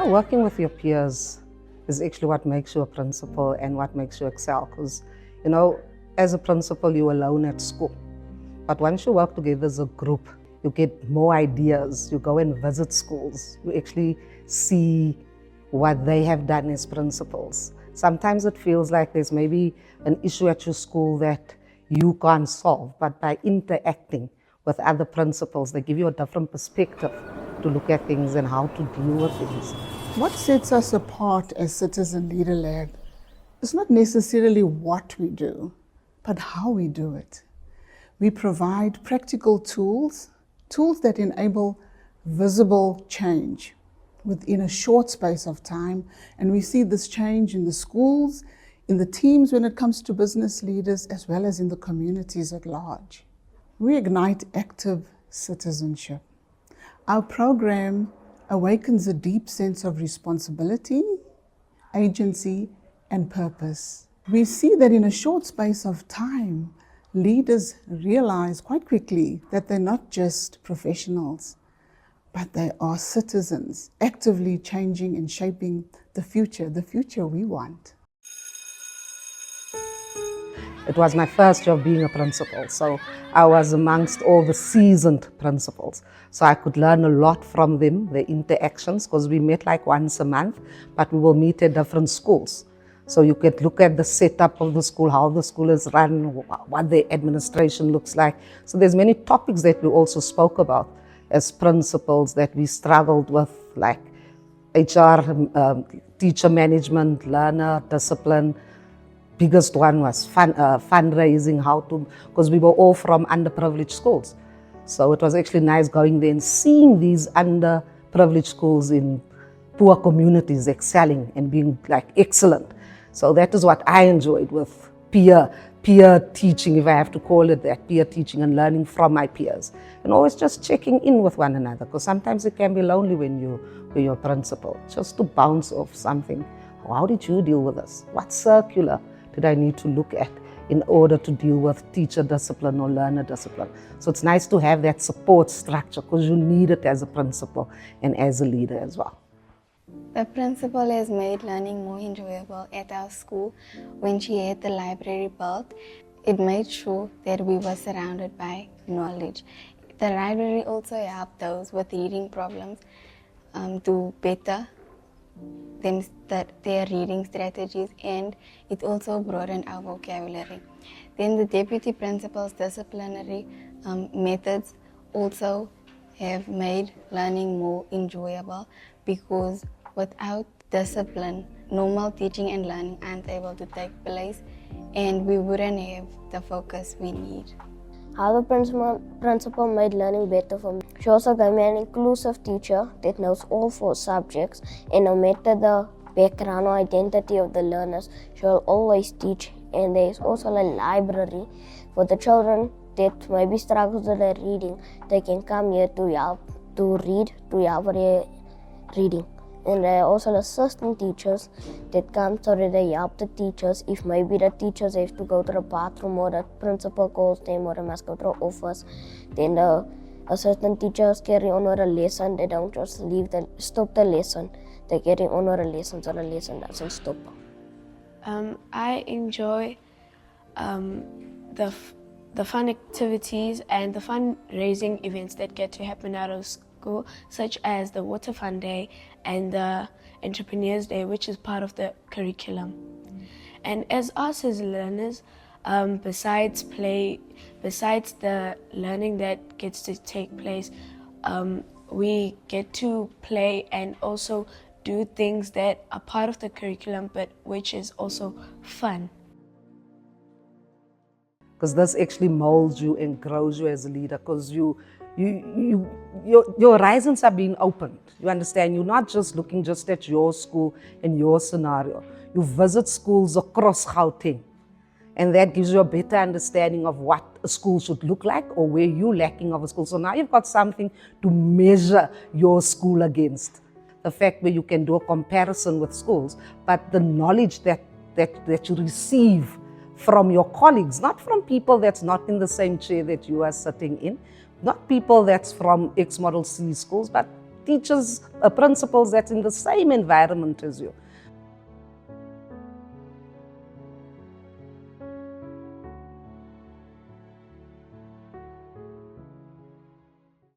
Working with your peers is actually what makes you a principal and what makes you excel. Because, as a principal, you're alone at school. But once you work together as a group, you get more ideas. You go and visit schools. You actually see what they have done as principals. Sometimes it feels like there's maybe an issue at your school that you can't solve, but by interacting with other principals, they give you a different perspective to look at things and how to deal with things. What sets us apart as Citizen Leader Lab is not necessarily what we do, but how we do it. We provide practical tools that enable visible change within a short space of time. And we see this change in the schools, in the teams when it comes to business leaders, as well as in the communities at large. We ignite active citizenship. Our program awakens a deep sense of responsibility, agency, and purpose. We see that in a short space of time, leaders realize quite quickly that they're not just professionals, but they are citizens actively changing and shaping the future we want. It was my first year of being a principal, so I was amongst all the seasoned principals. So I could learn a lot from them, their interactions, because we met like once a month, but we will meet at different schools. So you could look at the setup of the school, how the school is run, what the administration looks like. So there's many topics that we also spoke about as principals that we struggled with, like HR, teacher management, learner discipline. Biggest one was fundraising, because we were all from underprivileged schools. So it was actually nice going there and seeing these underprivileged schools in poor communities excelling and being like excellent. So that is what I enjoyed with peer teaching, if I have to call it that, peer teaching and learning from my peers. And always just checking in with one another, because sometimes it can be lonely when you're a principal, just to bounce off something. How did you deal with this? What circular did I need to look at in order to deal with teacher discipline or learner discipline? So it's nice to have that support structure, because you need it as a principal and as a leader as well. The principal has made learning more enjoyable at our school. When she had the library built, it made sure that we were surrounded by knowledge. The library also helped those with reading problems to better their reading strategies, and it also broadened our vocabulary. Then the deputy principal's disciplinary methods also have made learning more enjoyable, because without discipline, normal teaching and learning aren't able to take place, and we wouldn't have the focus we need. How the principal made learning better for me. She also gave me an inclusive teacher that knows all 4 subjects, and no matter the background or identity of the learners, she will always teach. And there is also a library for the children that maybe struggles with their reading. They can come here to help their reading. And there are also assistant teachers that come so that they help the teachers if maybe the teachers have to go to the bathroom or the principal calls them or they must go to the office. Then the assistant teachers carry on with the lesson. They don't just stop the lesson. They carry on with the lesson so the lesson doesn't stop. I enjoy the fun activities and the fundraising events that get to happen out of school, such as the Water Fund Day and the Entrepreneurs Day, which is part of the curriculum. And as us as learners, besides the learning that gets to take place, we get to play and also do things that are part of the curriculum, but which is also fun. Because this actually molds you and grows you as a leader, because your horizons are being opened. You understand? You're not just looking just at your school and your scenario. You visit schools across Gauteng, and that gives you a better understanding of what a school should look like or where you're lacking of a school. So now you've got something to measure your school against. The fact where you can do a comparison with schools, but the knowledge that you receive from your colleagues, not from people that's not in the same chair that you are sitting in, not people that's from X Model C schools, but teachers, principals that's in the same environment as you.